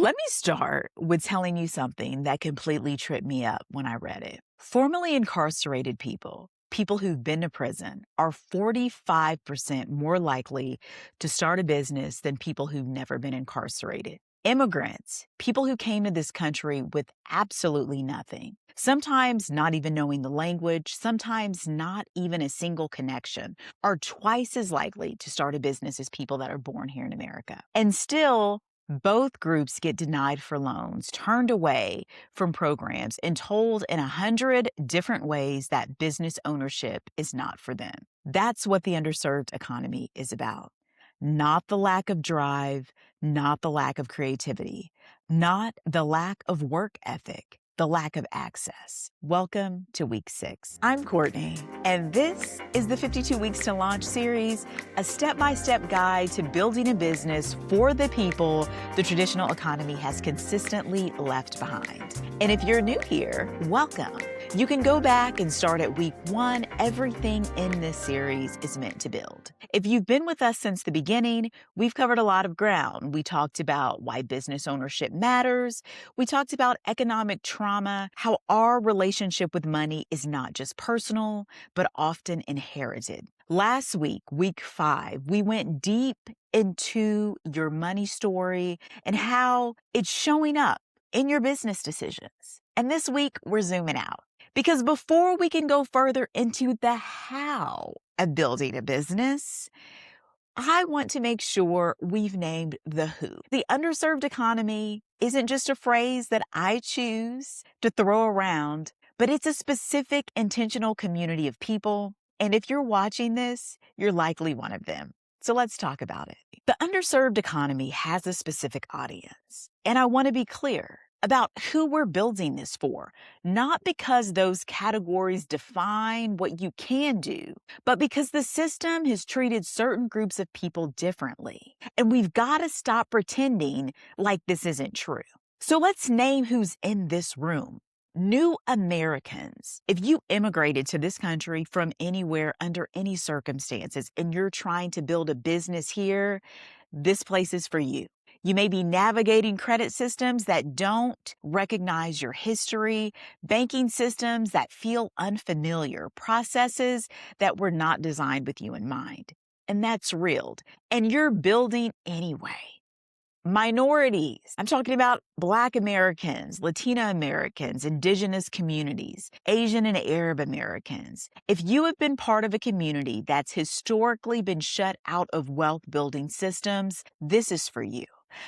Let me start with telling you something that completely tripped me up when I read it. Formerly incarcerated people, people who've been to prison, are 45% more likely to start a business than people who've never been incarcerated. Immigrants, people who came to this country with absolutely nothing, sometimes not even knowing the language, sometimes not even a single connection, are twice as likely to start a business as people that are born here in America. And still, both groups get denied for loans, turned away from programs, and told in 100 different ways that business ownership is not for them. That's what the underserved economy is about. Not the lack of drive, not the lack of creativity, not the lack of work ethic, the lack of access. Welcome to week 6. I'm Courtney, and this is the 52 Weeks to Launch series, a step-by-step guide to building a business for the people the traditional economy has consistently left behind. And if you're new here, welcome. You can go back and start at week 1. Everything in this series is meant to build. If you've been with us since the beginning, we've covered a lot of ground. We talked about why business ownership matters. We talked about economic trauma, how our relationship with money is not just personal, but often inherited. Last week, week 5, we went deep into your money story and how it's showing up in your business decisions. And this week, we're zooming out. Because before we can go further into the how of building a business, I want to make sure we've named the who. The underserved economy isn't just a phrase that I choose to throw around, but it's a specific intentional community of people. And if you're watching this, you're likely one of them. So let's talk about it. The underserved economy has a specific audience. And I want to be clear about who we're building this for, not because those categories define what you can do, but because the system has treated certain groups of people differently. And we've got to stop pretending like this isn't true. So let's name who's in this room. New Americans. If you immigrated to this country from anywhere under any circumstances and you're trying to build a business here, this place is for you. You may be navigating credit systems that don't recognize your history, banking systems that feel unfamiliar, processes that were not designed with you in mind. And that's real. And you're building anyway. Minorities. I'm talking about Black Americans, Latina Americans, Indigenous communities, Asian and Arab Americans. If you have been part of a community that's historically been shut out of wealth building systems, this is for you.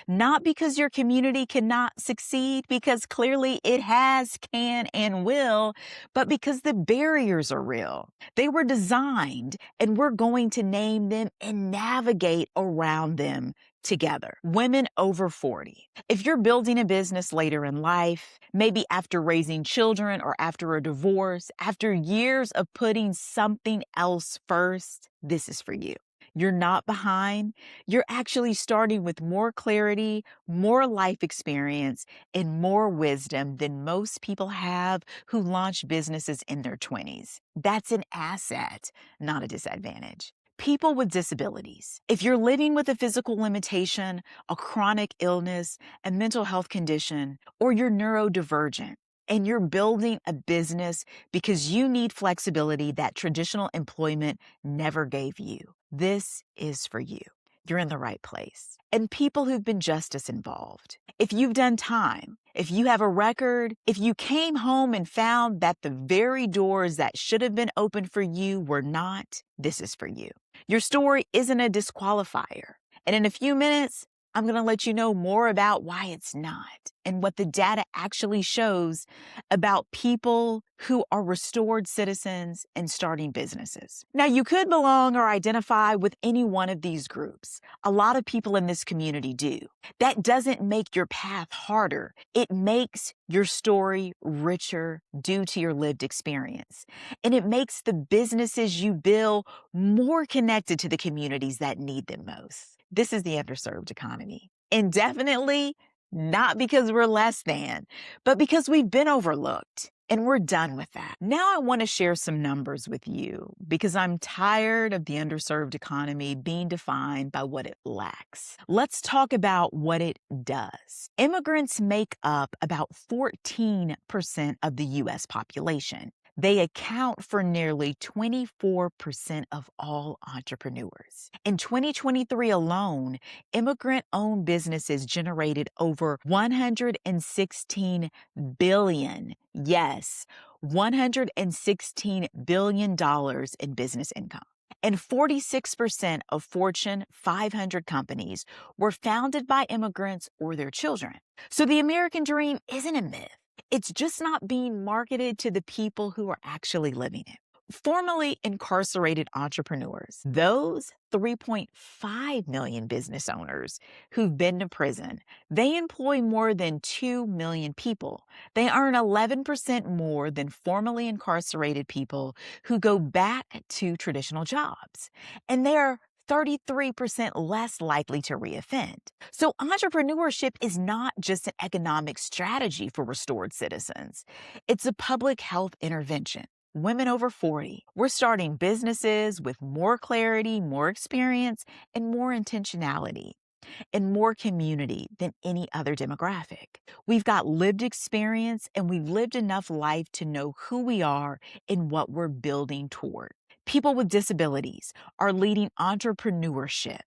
Not because your community cannot succeed, because clearly it has, can, and will, but because the barriers are real. They were designed, and we're going to name them and navigate around them together. Women over 40. If you're building a business later in life, maybe after raising children or after a divorce, after years of putting something else first, this is for you. You're not behind. You're actually starting with more clarity, more life experience, and more wisdom than most people have who launch businesses in their 20s. That's an asset, not a disadvantage. People with disabilities. If you're living with a physical limitation, a chronic illness, a mental health condition, or you're neurodivergent, and you're building a business because you need flexibility that traditional employment never gave you, this is for you. You're in the right place. And people who've been justice involved. If you've done time, if you have a record, if you came home and found that the very doors that should have been open for you were not, this is for you. Your story isn't a disqualifier. And in a few minutes, I'm going to let you know more about why it's not and what the data actually shows about people who are restored citizens and starting businesses. Now, you could belong or identify with any one of these groups. A lot of people in this community do. That doesn't make your path harder. It makes your story richer due to your lived experience. And it makes the businesses you build more connected to the communities that need them most. This is the underserved economy. And definitely not because we're less than, but because we've been overlooked. And we're done with that. Now I want to share some numbers with you because I'm tired of the underserved economy being defined by what it lacks. Let's talk about what it does. Immigrants make up about 14% of the U.S. population. They account for nearly 24% of all entrepreneurs. In 2023 alone, immigrant-owned businesses generated over $116 billion. Yes, $116 billion in business income. And 46% of Fortune 500 companies were founded by immigrants or their children. So the American dream isn't a myth. It's just not being marketed to the people who are actually living it. Formerly incarcerated entrepreneurs, those 3.5 million business owners who've been to prison, they employ more than 2 million people. They earn 11% more than formerly incarcerated people who go back to traditional jobs. And they're 33% less likely to reoffend. So entrepreneurship is not just an economic strategy for restored citizens. It's a public health intervention. Women over 40, we're starting businesses with more clarity, more experience, and more intentionality, and more community than any other demographic. We've got lived experience, and we've lived enough life to know who we are and what we're building toward. People with disabilities are leading entrepreneurship.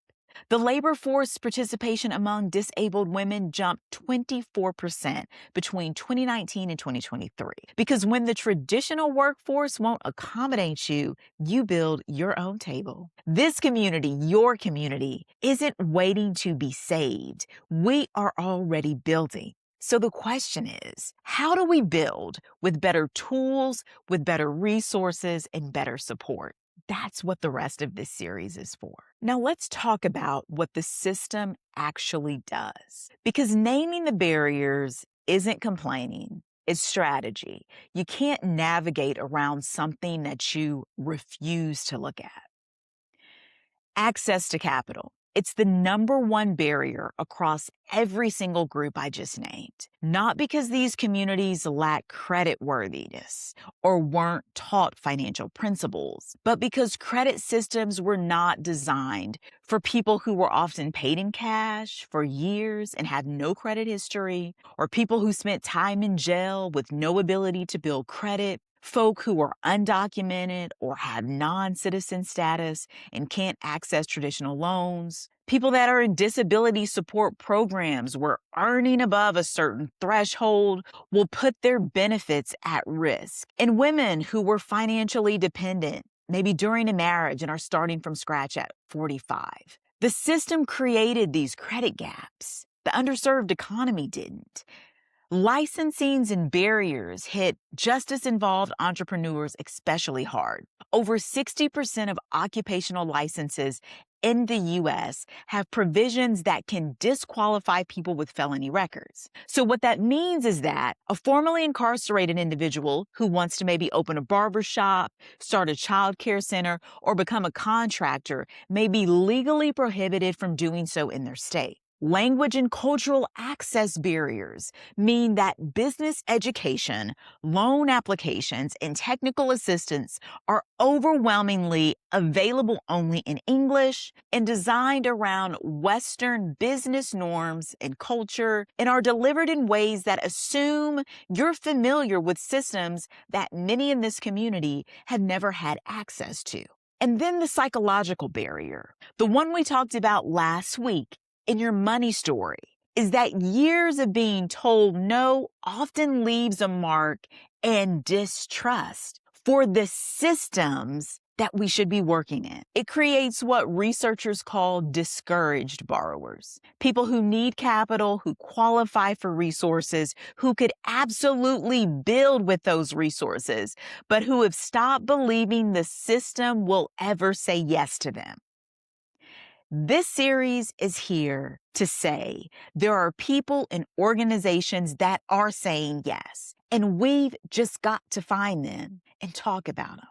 The labor force participation among disabled women jumped 24% between 2019 and 2023. Because when the traditional workforce won't accommodate you, you build your own table. This community, your community, isn't waiting to be saved. We are already building. So the question is, how do we build with better tools, with better resources, and better support? That's what the rest of this series is for. Now let's talk about what the system actually does. Because naming the barriers isn't complaining, it's strategy. You can't navigate around something that you refuse to look at. Access to capital. It's the number one barrier across every single group I just named. Not because these communities lack creditworthiness or weren't taught financial principles, but because credit systems were not designed for people who were often paid in cash for years and had no credit history, or people who spent time in jail with no ability to build credit, folk who are undocumented or have non-citizen status and can't access traditional loans, people that are in disability support programs where earning above a certain threshold will put their benefits at risk, and women who were financially dependent, maybe during a marriage and are starting from scratch at 45. The system created these credit gaps. The underserved economy didn't. Licensings and barriers hit justice-involved entrepreneurs especially hard. Over 60% of occupational licenses in the U.S. have provisions that can disqualify people with felony records. So what that means is that a formerly incarcerated individual who wants to maybe open a barber shop, start a child care center, or become a contractor may be legally prohibited from doing so in their state. Language and cultural access barriers mean that business education, loan applications, and technical assistance are overwhelmingly available only in English and designed around Western business norms and culture, and are delivered in ways that assume you're familiar with systems that many in this community have never had access to. And then the psychological barrier, the one we talked about last week in your money story, is that years of being told no often leaves a mark and distrust for the systems that we should be working in. It creates what researchers call discouraged borrowers, people who need capital, who qualify for resources, who could absolutely build with those resources, but who have stopped believing the system will ever say yes to them. This series is here to say there are people and organizations that are saying yes, and we've just got to find them and talk about them.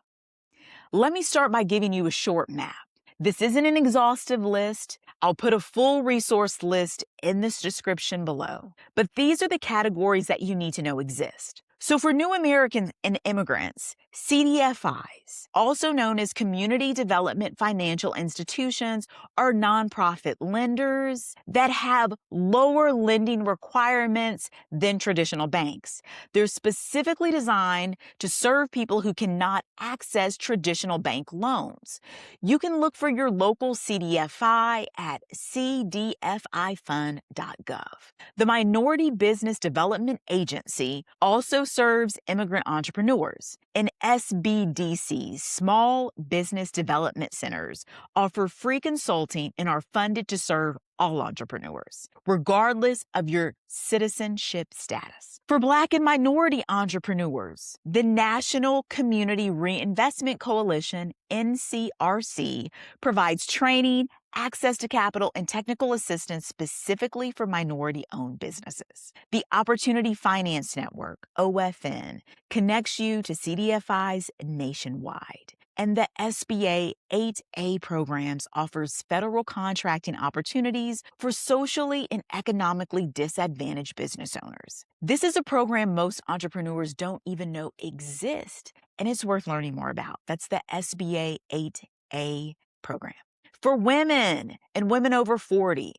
Let me start by giving you a short map. This isn't an exhaustive list. I'll put a full resource list in this description below. But these are the categories that you need to know exist. So for new Americans and immigrants, CDFIs, also known as Community Development Financial Institutions, are nonprofit lenders that have lower lending requirements than traditional banks. They're specifically designed to serve people who cannot access traditional bank loans. You can look for your local CDFI at cdfifund.gov. The Minority Business Development Agency also serves immigrant entrepreneurs, and SBDC's Small Business Development Centers offer free consulting and are funded to serve all entrepreneurs, regardless of your citizenship status. For Black and minority entrepreneurs, the National Community Reinvestment Coalition, NCRC, provides training, access to capital, and technical assistance specifically for minority-owned businesses. The Opportunity Finance Network, OFN, connects you to CDFIs nationwide. And the SBA 8A programs offers federal contracting opportunities for socially and economically disadvantaged business owners. This is a program most entrepreneurs don't even know exists, and it's worth learning more about. That's the SBA 8A program. For women and women over 40,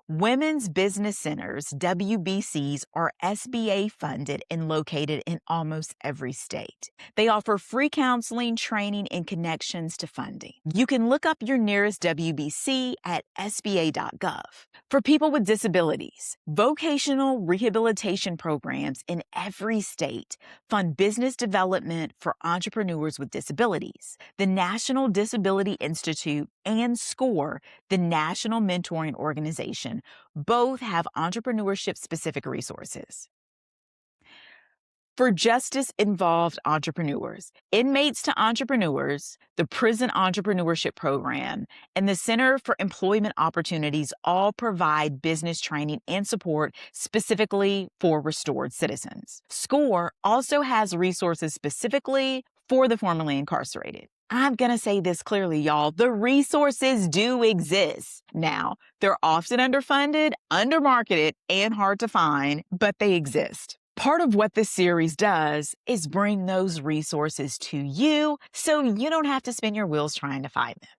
Women's Business Centers, WBCs, are SBA funded and located in almost every state. They offer free counseling, training, and connections to funding. You can look up your nearest WBC at sba.gov. For people with disabilities, vocational rehabilitation programs in every state fund business development for entrepreneurs with disabilities. The National Disability Institute and SCORE, the National Mentoring Organization, both have entrepreneurship-specific resources. For justice-involved entrepreneurs, Inmates to Entrepreneurs, the Prison Entrepreneurship Program, and the Center for Employment Opportunities all provide business training and support specifically for restored citizens. SCORE also has resources specifically for the formerly incarcerated. I'm going to say this clearly, y'all. The resources do exist. Now, they're often underfunded, undermarketed, and hard to find, but they exist. Part of what this series does is bring those resources to you so you don't have to spin your wheels trying to find them.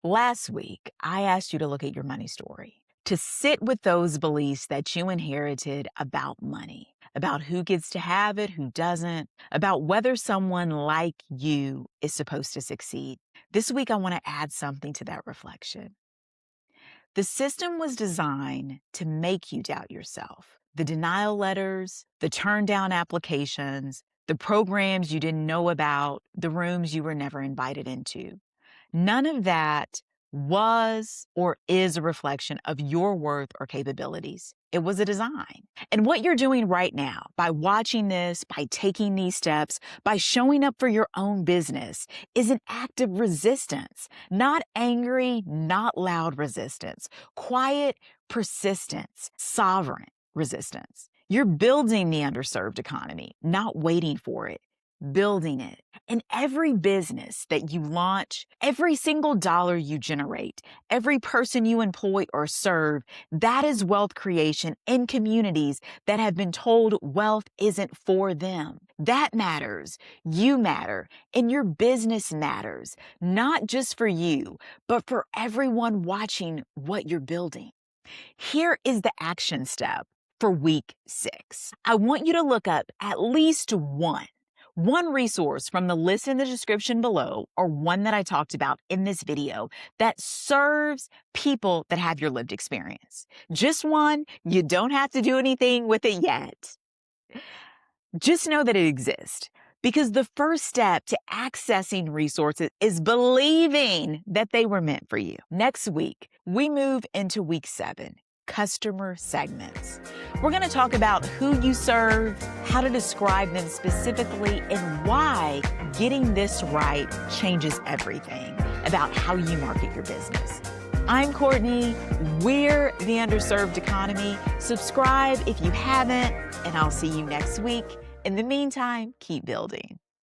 Last week, I asked you to look at your money story, to sit with those beliefs that you inherited about money, about who gets to have it, who doesn't, about whether someone like you is supposed to succeed. This week, I want to add something to that reflection. The system was designed to make you doubt yourself. The denial letters, the turn down applications, the programs you didn't know about, the rooms you were never invited into. None of that was or is a reflection of your worth or capabilities. It was a design. And what you're doing right now, by watching this, by taking these steps, by showing up for your own business, is an act of resistance. Not angry, not loud resistance. Quiet persistence, sovereign resistance. You're building the underserved economy, not waiting for it. Building it. And every business that you launch, every single dollar you generate, every person you employ or serve, that is wealth creation in communities that have been told wealth isn't for them. That matters. You matter. And your business matters, not just for you, but for everyone watching what you're building. Here is the action step for week 6. I want you to look up at least one resource from the list in the description below, or one that I talked about in this video, that serves people that have your lived experience. Just one. You don't have to do anything with it yet. Just know that it exists, because the first step to accessing resources is believing that they were meant for you. Next week, we move into week 7. Customer segments. We're going to talk about who you serve, how to describe them specifically, and why getting this right changes everything about how you market your business. I'm Courtney. We're the Underserved Economy. Subscribe if you haven't, and I'll see you next week. In the meantime, keep building.